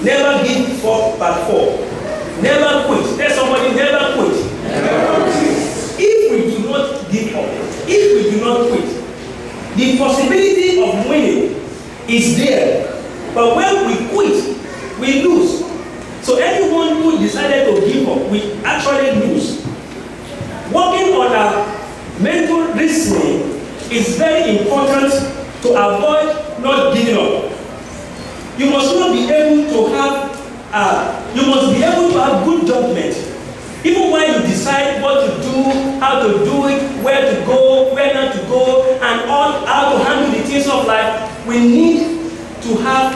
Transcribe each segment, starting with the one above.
Never give up but fall. Never quit. Tell somebody, never quit. Never quit. If we do not give up, if we do not quit, the possibility of winning is there. But when we quit, we lose. So anyone who decided to give up, we actually lose. Working on our mental reasoning is very important to avoid not giving up. You must not be able to have, you must be able to have good judgment. Even when you decide what to do, how to do it, where to go, where not to go, and how to handle the things of life, we need to have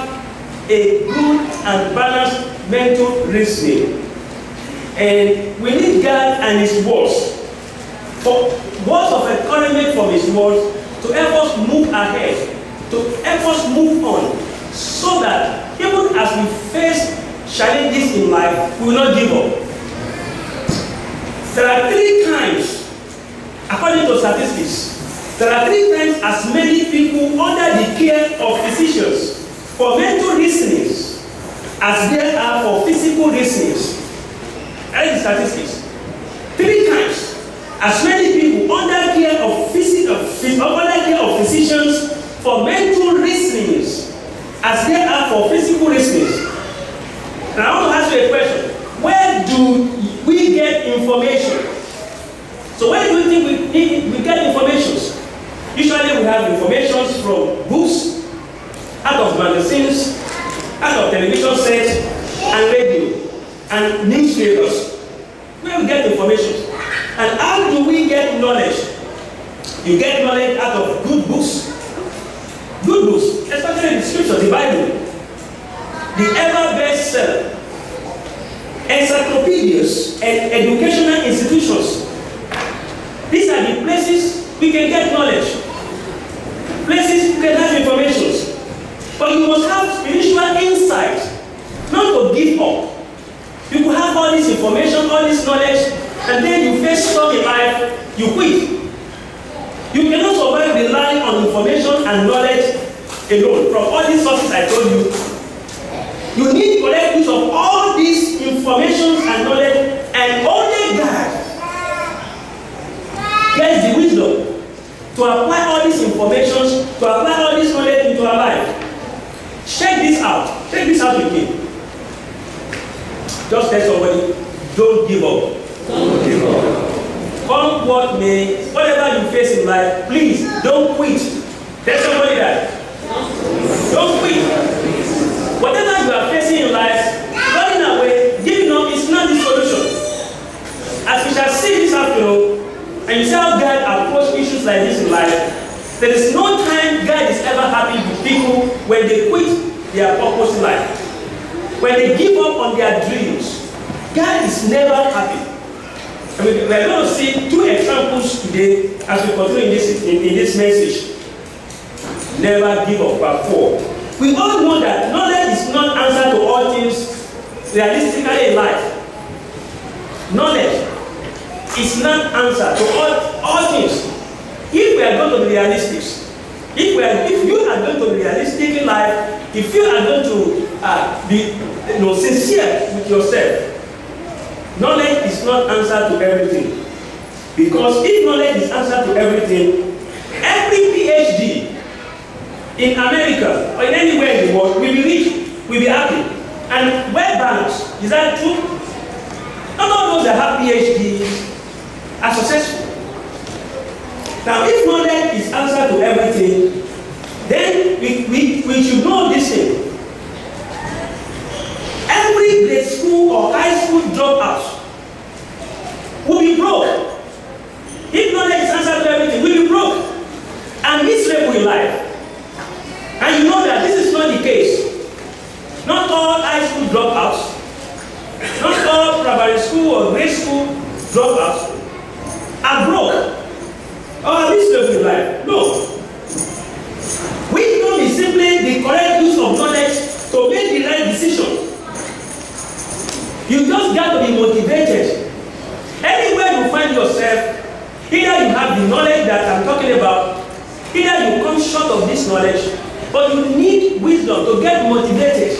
a good and balanced mental reasoning. And we need God and His words. For words of encouragement from His words to help us move ahead, to help us move on, so that even as we face challenges in life, we will not give up. There are 3 times, according to statistics, there are 3 times as many people under the care of physicians for mental reasonings as there are for physical reasonings. That is the statistics. 3 times as many people under care of physicians for mental reasonings as there are for physical reasonings. Now I want to ask you a question. Where do we get information? So where do you think we get information? Usually we have information from books, out of magazines, out of television sets, and radio, and newspapers. Where we get information. And how do we get knowledge? You get knowledge out of good books. Good books, especially the scriptures, the Bible, the ever bestseller, encyclopedias, and educational institutions. These are the places we can get knowledge. Places we can have information. But you must have spiritual insight, not to give up. You could have all this information, all this knowledge, and then you face storm in life, you quit. You cannot survive relying on information and knowledge alone. From all these sources I told you, you need correct use of all these information and knowledge, and only God gets the wisdom to apply all these information, to apply all this knowledge into our life. Check this out. Check this out with me. Just tell somebody, don't give up. Don't give up. Come what may, whatever you face in life, please don't quit. Tell somebody that. Don't quit. Whatever you are facing in life, running away, giving up is not the solution. As we shall see this afternoon, and you see how God approaches issues like this in life, there is no time God is ever happy with people when they quit their purpose in life. When they give up on their dreams, God is never happy. I mean, we are going to see 2 examples today as we continue in this message. Never give up but fall. We all know that knowledge is not answer to all things realistically in life. Knowledge is not answer to all things. If we are going to be realistic, if you are going to be realistic in life, if you are going to be sincere with yourself, knowledge is not answer to everything. Because if knowledge is answer to everything, every PhD in America or in anywhere in the world will be rich, will be happy, and well balanced. Is that true? Not all those that have PhDs are successful. Now, if knowledge is answer to everything, then we should know this thing. Every grade school or high school dropout will be broke. If knowledge is answer to everything, will be broke and miserable in life. And you know that this is not the case. Not all high school dropouts, not all primary school or grade school dropouts are broke or are miserable in life. No. Wisdom is simply the correct use of knowledge to make the right decision. You just got to be motivated. Anywhere you find yourself, either you have the knowledge that I'm talking about, either you come short of this knowledge, but you need wisdom to get motivated.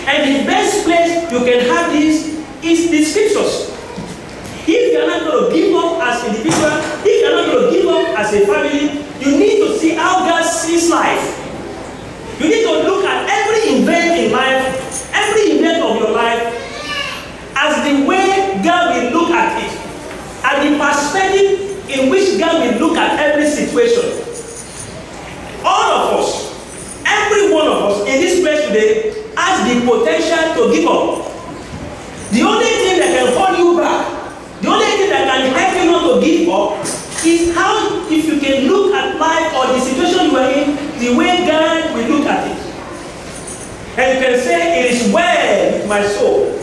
And the best place you can have this is the scriptures. If you are not going to give up as an individual, if you are not going to give up as a family, you need to see how God sees life. You need to look at every event in life, every event of your life, as the way God will look at it, and the perspective in which God will look at every situation. All of us, every one of us in this place today has the potential to give up. The only thing that can hold you back, the only thing that can help you not to give up, is how, if you can look at life or the situation you are in, the way God will look at it. And you can say, it is well with my soul.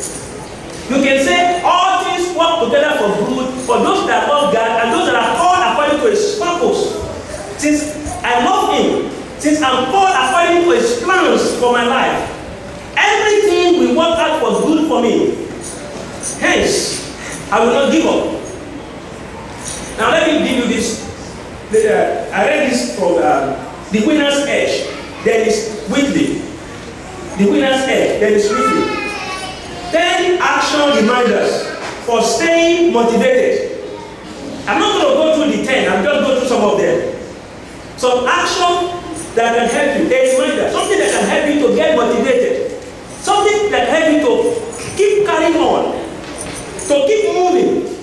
You can say, all things work together for good for those that love God and those that are called according to His purpose. Since I love Him, since I'm called according to His plans for my life, everything will work out for good for me. Hence, I will not give up. Now let me give you this. I read this from The Winner's Edge. Dennis Whitley. The Winner's Edge. Dennis Whitley. 10 action reminders for staying motivated. I'm not going to go through the 10. I'm just going through some of them. Some action that can help you. A reminder. Something that can help you to get motivated. Something that can help you to keep carrying on. To keep moving.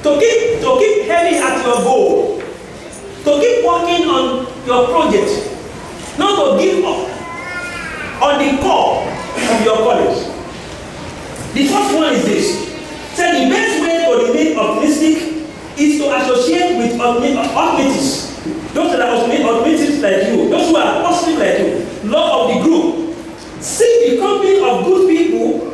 To keep heading at your goal. To keep working on your project. Not to give up on the core of your college. The first one is this. Say the best way to remain optimistic is to associate with optimists. Those that are optimists like you. Those who are positive like you. Love of the group. See the company of good people.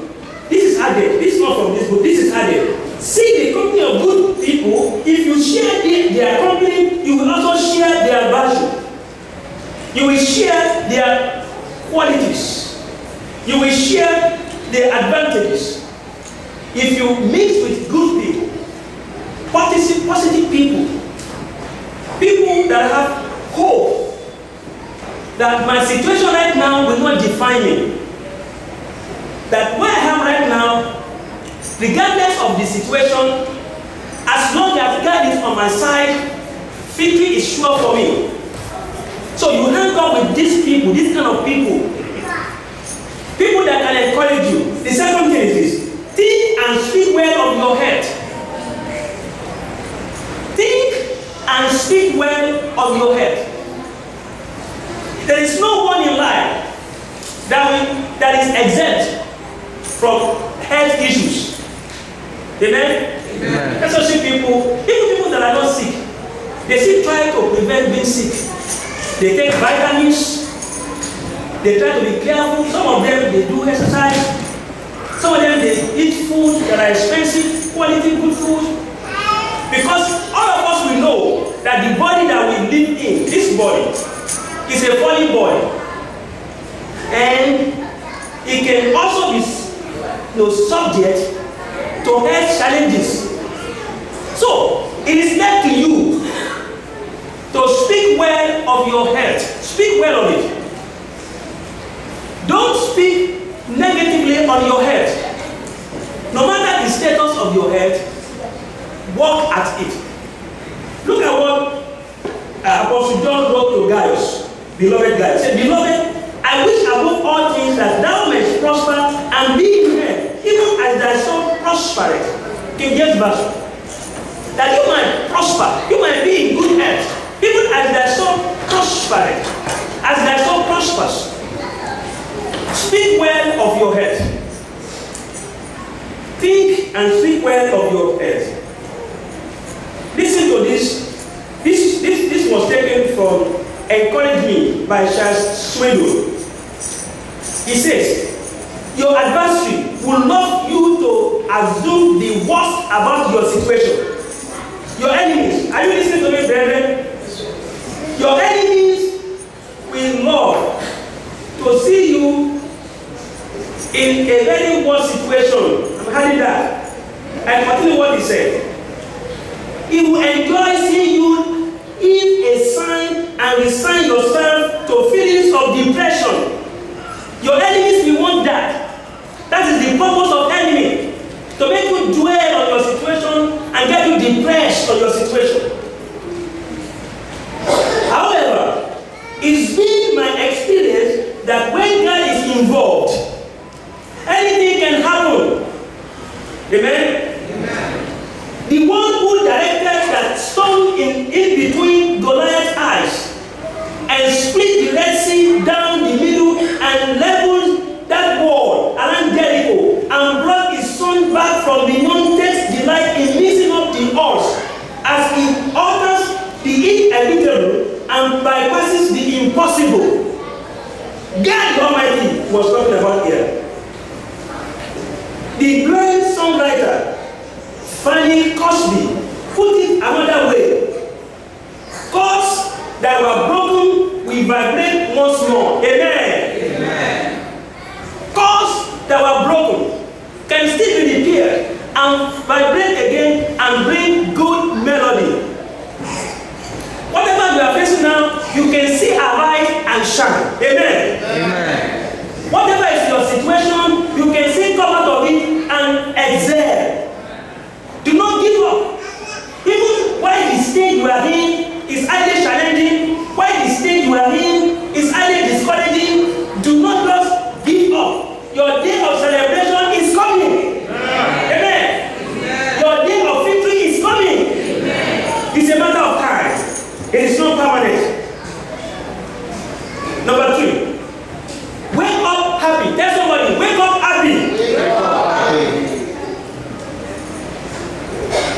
This is added. This is not from this book. This is added. See the company of good people. If you share their company, you will also share their value. You will share their qualities. You will share their advantages. If you mix with good people, positive people, people that have hope, that my situation right now will not define me. That where I am right now, regardless of the situation, as long as God is on my side, victory is sure for me. So you hang out with these people, this kind of people. People that can encourage you. The second thing is this. Think and speak well of your head. Think and speak well of your head. There is no one in life that is exempt from health issues. Amen? Amen. Let's see people, even people that are not sick, they still try to prevent being sick. They take vitamins. They try to be careful. Some of them, they do exercise. Some of them, they eat food that are expensive, quality good food. Because all of us will know that the body that we live in, this body, is a fallen body. And it can also be subject to health challenges. So, it is left to you to speak well of your health. Speak well of it. Don't speak negatively on your health. No matter the status of your health, work at it. Look at what Apostle John wrote to Gaius, beloved Gaius. He said, beloved, I wish above all things that thou mayest prosper and be in health, even as thy soul prospereth. King James Version. That you might prosper, you might be in good health, even as thy soul prospereth, as thy soul prospers. Speak well of your health. Think and speak well of your health. Listen to this. This was taken from Encourage Me by Charles Swindoll. He says, your adversary will love you to assume the worst about your situation. Your enemies, are you listening to me, brethren? Your enemies will love to see you in a very worse situation. I'm having that. And continue what he said. He will enjoy seeing you if a sign and resign yourself to feelings of depression. Your enemies will want that. That is the purpose of enemy. To make you dwell on your situation and get you depressed on your situation. However, it's been my experience that when God is involved, anything can happen. Amen? Amen. The one who directed that stone in between Goliath's eyes and split the Red Sea down the middle and leveled that wall around Jericho and brought his son back from beyond takes delight in mixing up the odds as he alters the inevitable and bypasses the impossible. God the Almighty was talking about here. The great songwriter Fanny Crosby put it another way. Chords that were broken will vibrate once more. Amen. Amen. Chords that were broken can still be repaired and vibrate again and bring good melody. Whatever you are facing now, you can see arise and shine. Amen. Amen. Whatever is your situation, you can see come out of it and excel. Do not give up. Even while the stage you are in is highly challenging, while the stage you are in is highly discouraging, do not just give up. Your day of celebration is coming. Amen. Amen. Your day of victory is coming. Amen. It's a matter of time. It is not permanent. Number 3. Wake up happy. Tell somebody, wake up happy. Wake up happy.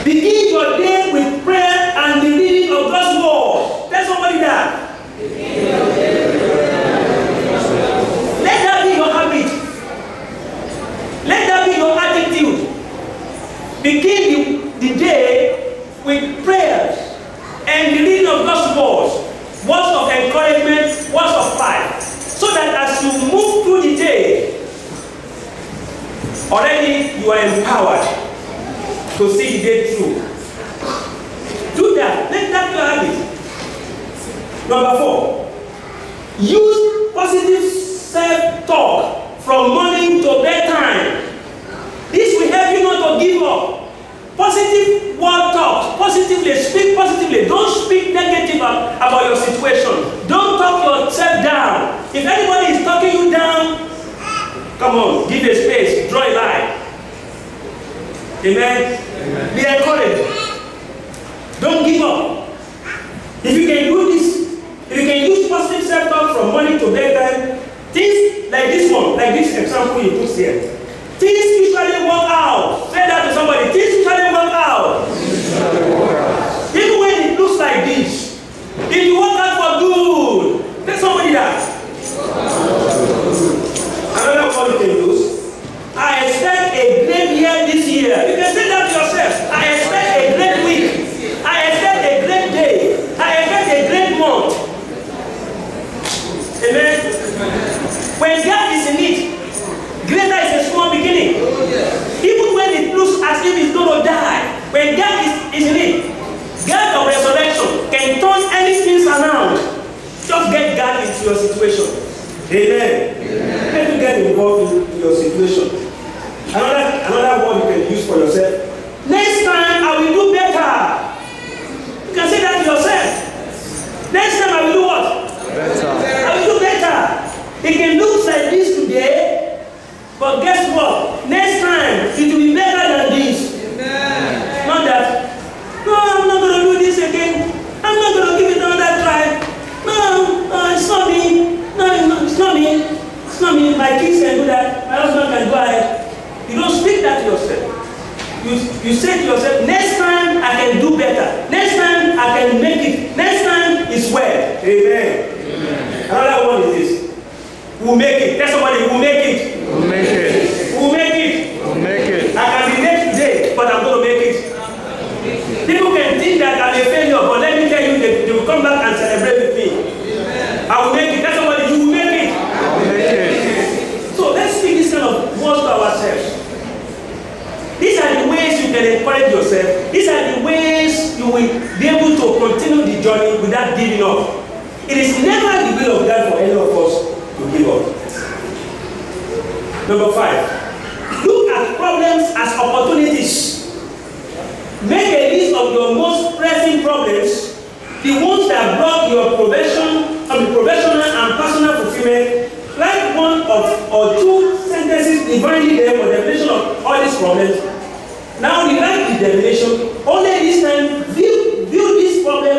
Begin your day with prayer and the reading of God's word. Tell somebody that. Let that be your habit. Let that be your attitude. Begin the day with prayers and the reading of God's words. Words of encouragement, words of life. So that as you move through the day, already you are empowered to see the day through. Do that. Let that be your habit. Number 4. Use positive self-talk from morning to bedtime. This will help you not to give up. Positive word talk. Positively. Speak positively. Don't speak negative about your situation. Don't talk yourself down. If anybody is talking you down, come on, give a space. Draw a line. Amen? Amen. Be encouraged. Don't give up. If you can do this, if you can use positive self-talk from morning to bedtime, things like this one, like this example you put here, things usually work out. Say that to somebody. Things usually work out. Even when it looks like this, if you work out for good, tell somebody that. Another one you can use. I expect a great year this year. You can say that to yourself. I expect a great week. I expect a great day. I expect a great month. Amen. When God is in it, greater is a small beginning. Even when it looks as if it's going to die, when God is in it, God of resurrection can turn anything around. Just get God into your situation. Amen. Let you get involved in your situation. Another word you can use for yourself. Next time I will do better. You can say that to yourself. Next time I will do what? Better. I will do better. It can look like this today, but guess what? Next time it will be better than this. Amen. Not that. No, I'm not going to do this again. I'm not going to give it another try. No, it's not me. No, it's not me. It's not me. My kids can do that. My husband can go ahead. You don't speak that to yourself. You say to yourself, next time I can do better. Next time I can make it. Next time is well. Amen. Amen. Another one is this. We'll make it. Tell somebody, we'll make it. We'll make it. We'll make it. We'll make it. I can be late today, but I'm going to make it. People can think that I'm a failure, but let me tell you, they will come back and celebrate with me. I will make it. Tell somebody, you will make it. I will make it. So let's speak this kind of words to ourselves. These are the ways you can encourage yourself. These are the ways you will be able to continue the journey without giving up. It is never the will of God for any of us to give up. Number 5, look at problems as opportunities. Make a list of your most pressing problems, the ones that block your professional and personal fulfillment. Write one or two sentences defining them or definition of all these problems. Now rewrite the definition. Only this time, view this problem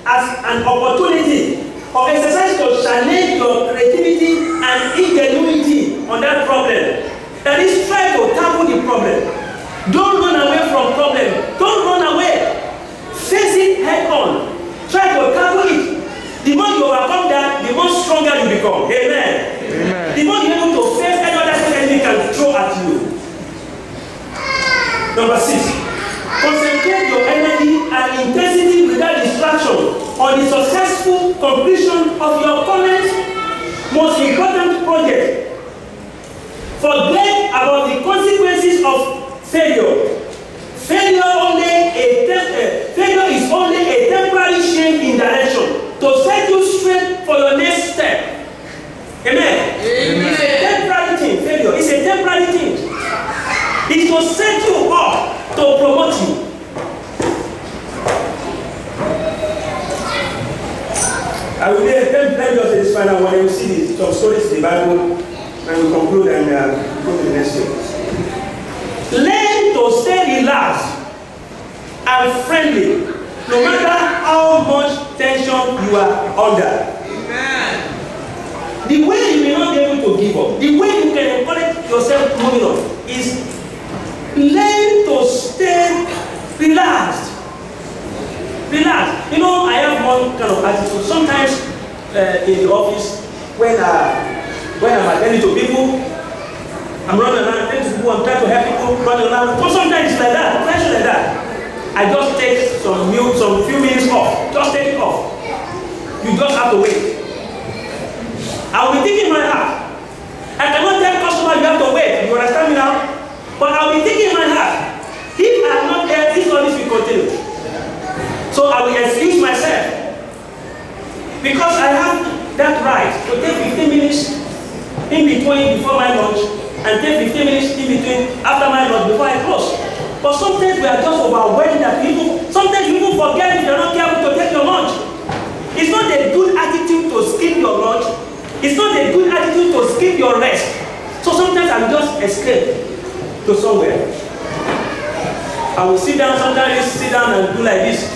as an opportunity or exercise to challenge your creativity and ingenuity on that problem. That is, try to tackle the problem. Don't run away from problem. Don't run away. Face it head on. Try to tackle it. The more you overcome that, the more stronger you become. Amen. Amen. The more you're able to face any other thing enemy can throw at you. Number 6, concentrate your energy and intensity without distraction on the successful completion of your current most important project. Forget about the consequences of failure. Failure is only a temporary change in direction to set you straight for your next step. Amen. Amen. It's a temporary thing. Failure is a temporary thing. It's to set you up to promote you. I will let me just say this final one. You see some stories in the Bible, and we conclude and go to the next thing. Learn to stay relaxed and friendly, no matter how much tension you are under. Amen. The way you may not be able to give up, the way you can encourage yourself moving on, is learn to stay relaxed. Relax. You know, I have one kind of attitude. Sometimes in the office, when I'm attending to people, I'm running around, attending to people, I'm trying to help people, running around. So sometimes it's like that, pressure like that. I just take some few minutes off. Just take it off. You just have to wait. I will be thinking in my heart. I cannot tell customers you have to wait. You understand me now? But I will be thinking in my heart. If I am not there, this service will continue. So I will excuse myself. Because I have that right to take 15 minutes in between before my lunch and take 15 minutes in between after my lunch before I close. But sometimes we are just overwhelmed that sometimes you even forget if you are not careful to take your lunch. It's not a good attitude to skip your lunch. It's not a good attitude to skip your rest. So sometimes I will just escape to somewhere. I will sit down, sometimes sit down and do like this.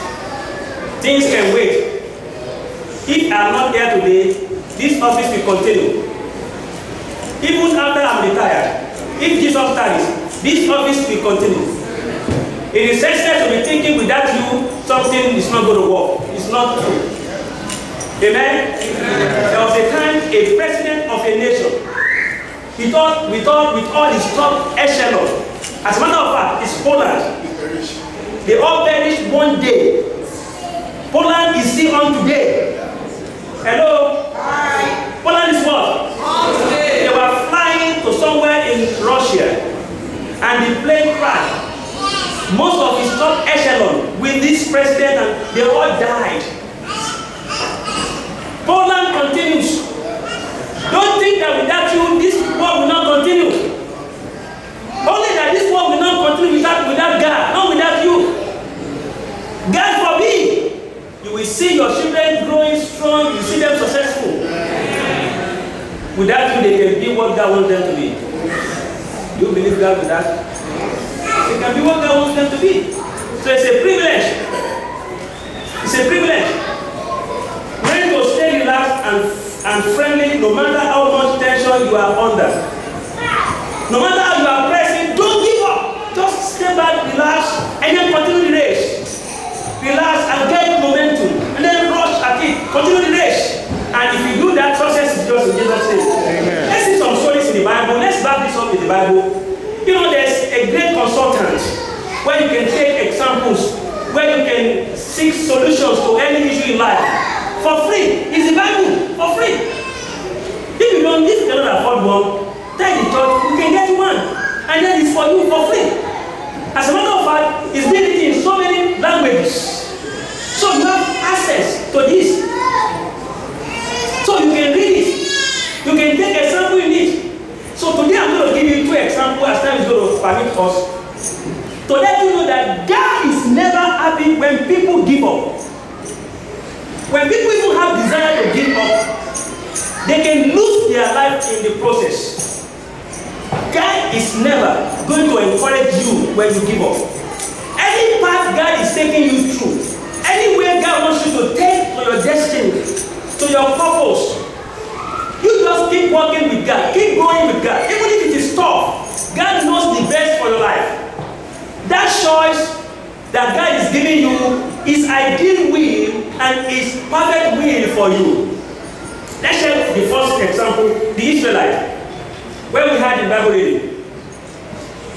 Things can wait. If I am not here today, this office will continue. Even after I am retired, if Jesus tarries, this office will continue. It is senseless to be thinking without you something is not going to work. It's not true. Amen? Amen. There was a time a president of a nation, he thought with all his top echelon, as a matter of fact, it's Poland. They all perished one day. Poland is still on today. Hello? Hi. Poland is what? On today. They were flying to somewhere in Russia and the plane crashed. Most of his top echelon with this president and they all died. Poland continues. Don't think that without you, this war will not continue. Only that this war will not continue without God, not without you. God forbid. You will see your children growing strong, you see them successful. Without you, they can be what God wants them to be. Do you believe God with that? They can be what God wants them to be. So it's a privilege. It's a privilege. Learn to stay relaxed and friendly no matter how much tension you are under. No matter how you are pressing, don't give up. Just stay back, relax, and then continue the race. Relax and get momentum, and then rush at it. Continue the race. And if you do that, success is just in Jesus' name. Let's see some stories in the Bible. Let's back this up in the Bible. You know, there's a great consultant where you can take examples, where you can seek solutions to any issue in life for free. It's the Bible for free. If you cannot afford one, tell the church you can get one, and then it's for you for free. As a matter of fact, it's been written in so many languages. So you have access to this. So you can read it. You can take example in it. So today I'm example as time is going to permit us to let you know that God is never happy when people give up. When people even have desire to give up, they can lose their life in the process. God is never going to encourage you when you give up. Any path God is taking you through, anywhere God wants you to take to your destiny, to your purpose, you just keep walking with God, keep going with God. Even if it is tough, God knows the best for your life. That choice that God is giving you is ideal will and is perfect will for you. Let's take the first example, the Israelites. When we had the Bible reading,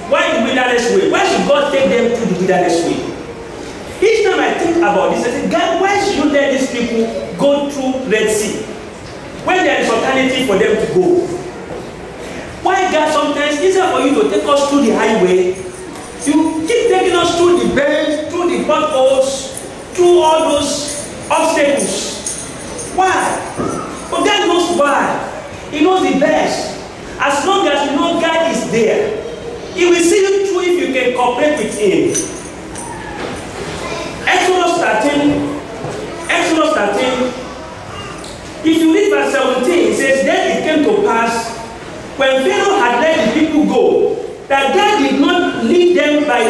why the wilderness way? Why should God take them to the wilderness way? Each time I think about this, I say, God, why should you let these people go through Red Sea when there is alternative for them to go? Why, God, sometimes instead for you to take us through the highway, you keep taking us through the bend, through the potholes, through all those obstacles. Why? But God knows why. He knows the best. As long as you know God is there, He will see you through if you can cooperate with Him. Exodus 13. If you read verse 17, it says, then it came to pass, when Pharaoh had let the people go, that God did not lead them by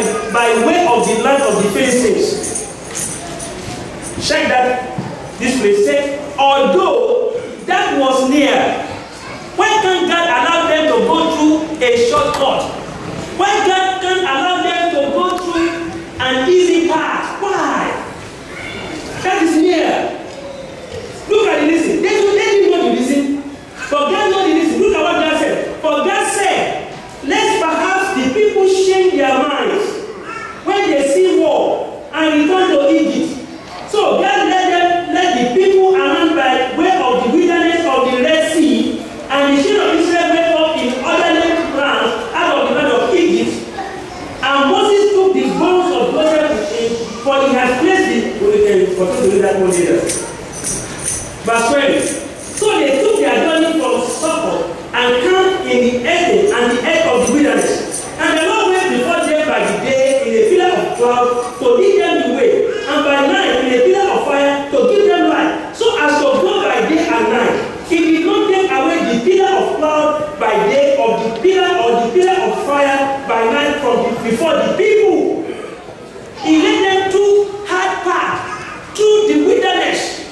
way of the land of the Philistines. Check that this place said, although that was near. Why can't God allow them to go through a shortcut? Why God can't allow them to go through an easy path? Why? That is near. Look at the reason. They didn't know the reason. But God knows the reason. Look at what God said. For God said, let perhaps the people change their minds when they see war and return to Egypt. So God let the people around by way of the wilderness of the Red Sea, and the children of Israel went up in other lands out of the land of Egypt. And Moses took the bones of Joseph with him, for he has placed it. Verse 20. So they took their journey from Succoth and camped in the edge of the wilderness. And the Lord went before them by the day in a pillar of cloud to lead them the way, and by night in a pillar of fire to give them light, so as to go by day and night. He did not take away the pillar of cloud by day or the pillar of fire by night from before the people. He led them through hard path, through the wilderness,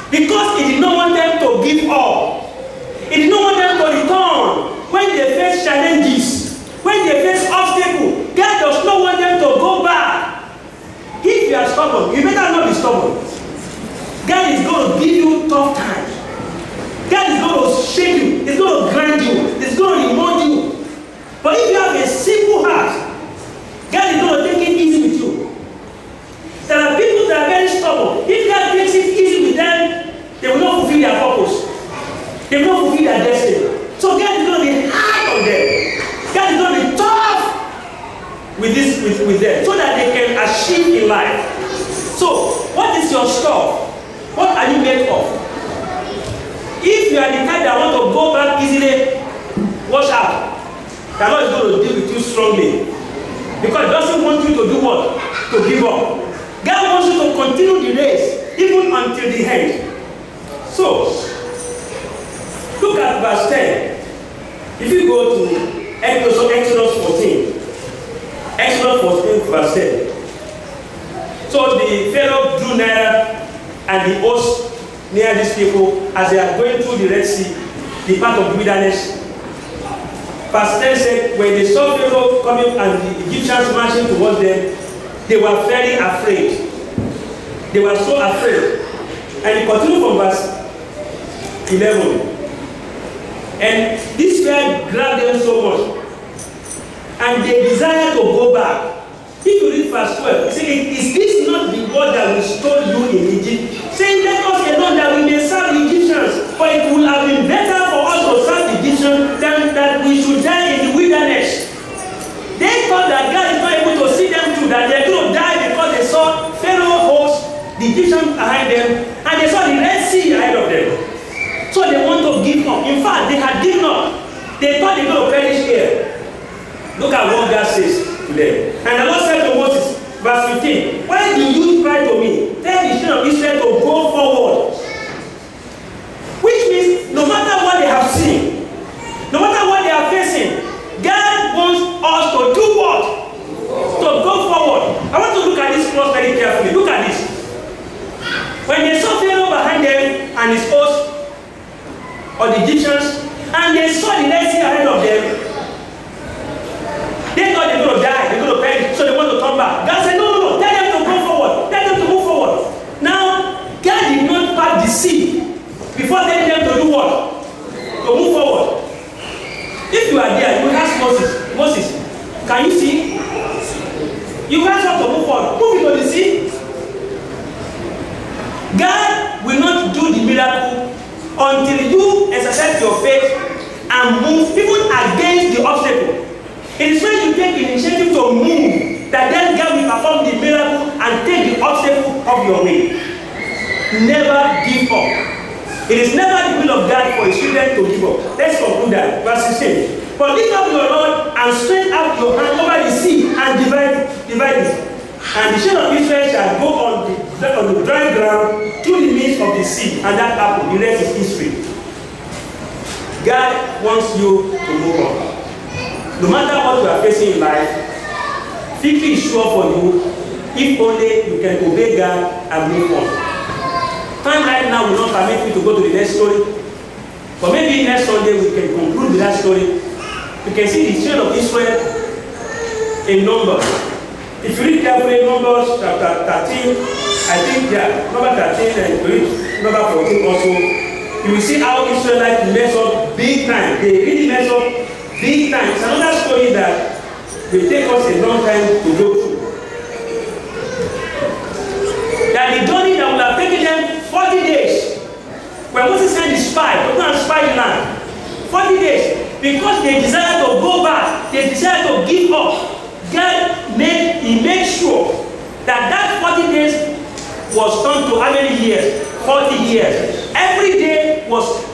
because he did not want them to give up. He did not want them to return when they face challenges, when they face obstacles. God does not want them to go back. If you are stubborn, you better not be stubborn. God is going to give you tough times. God is going to shake you. He's going to grind you. He's going to remind you. But if you have a simple heart, God is going to take it easy with you. There are people that are very stubborn. If God takes it easy with them, they will not fulfill their purpose. They will not fulfill their destiny. So God is going to be hard on them. God is going to be tough with them so that they can achieve in life. So, what is your stuff? What are you made of? If you are the type that want to go back easily, watch out. The Lord is going to deal with you strongly. Because He doesn't want you to do what? To give up. God wants you to continue the race, even until the end. So, look at verse 10. If you go to Exodus 14. Exodus 14, verse 10. So the Pharaoh drew near and the host near these people as they are going through the Red Sea, the path of the wilderness. Verse 10 said, when they saw Pharaoh coming and the Egyptians marching towards them, they were very afraid. They were so afraid. And he continued from verse 11. And this fear grabbed them so much. And they desired to go back. If you read verse 12, it says, is this not the word that we told you in Egypt? Saying, let us alone that we may serve the Egyptians. For it would have been better for us to serve the Egyptians than that we should die in the wilderness. They thought that God is not able to see them through, that they are going to die because they saw Pharaoh host, the Egyptians behind them, and they saw the Red Sea ahead of them. So they want to give up. In fact, they had given up. They thought they were going to perish here. Look at what God says to them. And the Lord said to Moses, verse 15, why do you cry to me? Tell the children of Israel to go forward. Which means no matter what they have seen, no matter what they are facing, God wants us to do what? To go forward. I want to look at this cross very carefully. Look at this. When they saw Pharaoh behind them and his host, or the Egyptians, and they saw the Red Sea ahead of them, they thought they were going to die, they were going to perish, so they want to turn back. God said, no, no, no, tell them to go forward. Tell them to move forward. Now, God did not part the sea before telling them to do what? To move forward. If you are there, you ask Moses, can you see? You ask her to move forward. Move into the sea. God will not do the miracle until you exercise your faith and move even against the obstacle. It is when you take the initiative to move that then God will perform the miracle and take the obstacle off your way. Never give up. It is never the will of God for his children to give up. Let's conclude that. Verse 16. But lift up your rod and stretch out your hand over the sea and divide it. And the children of Israel shall go on the dry ground through the midst of the sea, and that happened. The rest is history. God wants you to move on. No matter what you are facing in life, victory is sure for you if only you can obey God and move on. Time right now will not permit me to go to the next story, but maybe next Sunday we can conclude with that story. You can see the children of Israel in Numbers. If you read carefully Numbers chapter 13, I think number 13 and read number 14 also, you will see how Israelites mess up big time. They really mess up big time. It's another story that will take us a long time to go through. That the journey that will have taken them 40 days, when Moses sent his spy to go and spy the land, 40 days, because they desire to go back, they desire to give up. God made sure that 40 days was turned to how many years? 40 years. Every day was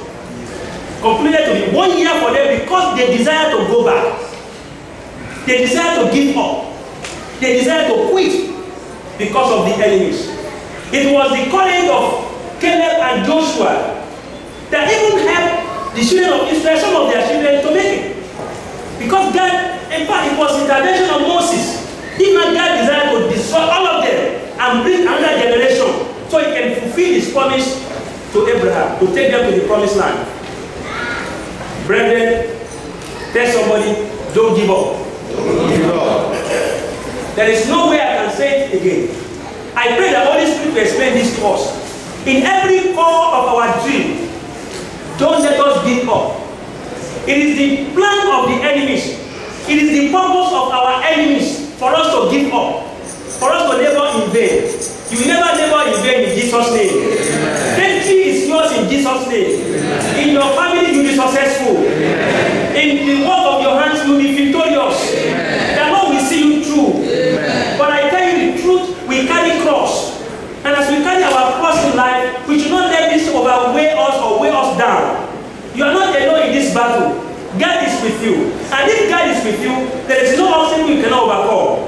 completed to be 1 year for them because they desire to go back. They desire to give up. They desire to quit because of the enemies. It was the courage of Caleb and Joshua that even helped the children of Israel, some of their children, to make it. Because God, in fact, it was intervention of Moses. If not, God desired to destroy all of them and bring another generation so he can fulfill his promise to Abraham, to take them to the promised land. Brethren, tell somebody, don't give up. Don't give up. There is no way I can say it again. I pray that Holy Spirit will explain this to us. In every core of our dream, don't let us give up. It is the plan of the enemies. It is the purpose of our enemies for us to give up, for us to labor in vain. You will never labor in vain in Jesus' name. Victory is yours in Jesus' name. Amen. In your family, you will be successful. Amen. In the work of your hands, you will be victorious. Amen. The Lord will see you through. Amen. But I tell you the truth, we carry cross. And as we carry our cross in life, we should not let this overweigh us or weigh us down. You are not alone in this battle. God is with you. And if God is with you, there is no obstacle you cannot overcome.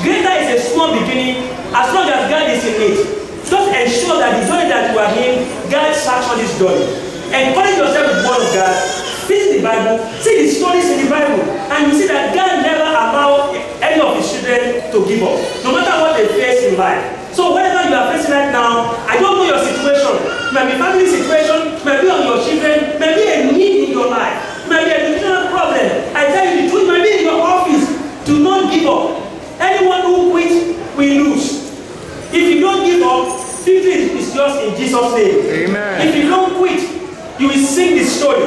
Greater is a small beginning as long as God is in it. Just ensure that the journey that you are in, God sanctions this journey. Encourage yourself with the word of God. Read the Bible. See the stories in the Bible. And you see that God never allowed any of his children to give up. No matter what they face in life. So whatever you are facing right now, I don't know your situation. It might be family situation, it might be on your children, it might be a need in your life, it might be a nutritional problem. I tell you the truth, it might be in your office. Do not give up. Anyone who quits will lose. If you don't give up, victory is yours in Jesus' name. Amen. If you don't quit, you will sing the story.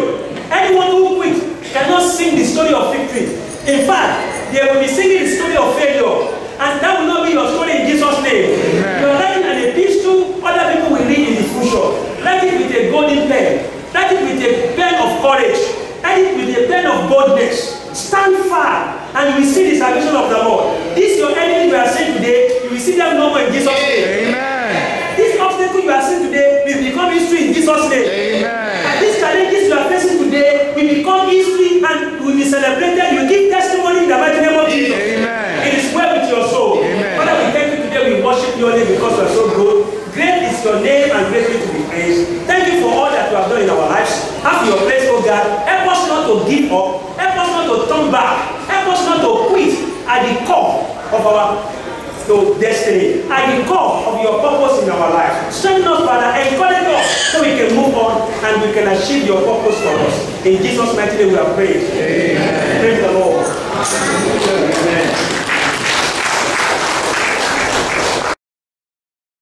Anyone who quits cannot sing the story of victory. In fact, they will be singing the story of failure. And that will not be your story in Jesus' name. Amen. You are writing an epistle, other people will read in the future. Write it with a golden pen. Write it with a pen of courage. Write it with a pen of boldness. Stand firm, and you will see the salvation of the Lord. This your enemy you are seeing today, you will see them no more in Jesus' name. Amen. This obstacle you are seeing today will become history in Jesus' name. Amen. And these challenges you are facing today will become history and will be celebrated. You will give testimony in the mighty name of Jesus. Amen. It is well with your soul. Amen. Father, we thank you today. We worship your name because you are so good. Great is your name and greatly to be praised. Thank you for all that you have done in our lives. Have your place, oh God. Help us not to give up. Help us not to turn back. Help us not to quit at the core of our destiny, at the core of your purpose in our life. Strengthen us, Father. Encourage us so we can move on and we can achieve your purpose for us. In Jesus' mighty name we are praying. Amen. Praise the Lord. Amen.